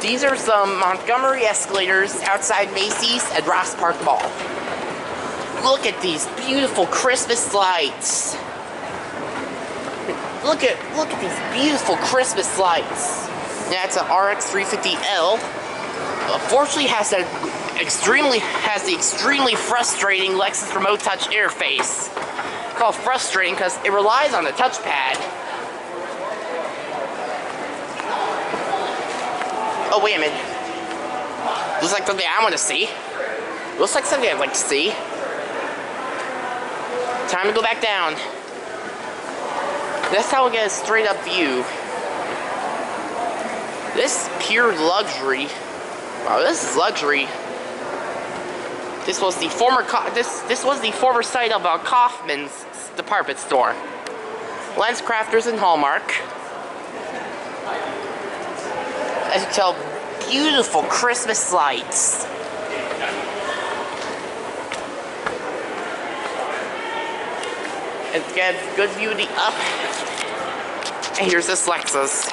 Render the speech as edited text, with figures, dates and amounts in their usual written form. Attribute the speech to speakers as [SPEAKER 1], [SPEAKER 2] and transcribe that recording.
[SPEAKER 1] These are some Montgomery Escalators outside Macy's at Ross Park Mall. Look at these beautiful Christmas lights. Look at these beautiful Christmas lights. That's an RX 350L. Unfortunately, has the extremely frustrating Lexus Remote Touch interface. Called frustrating because it relies on the touchpad. Oh, wait a minute. Looks like something I want to see. Looks like something I'd like to see. Time to go back down. That's how we get a straight up view. This pure luxury. Wow, this is luxury. This was the former site of Kaufman's department store. Lens Crafters and Hallmark. As you can tell, beautiful Christmas lights. And get a good view of the up. And here's this Lexus.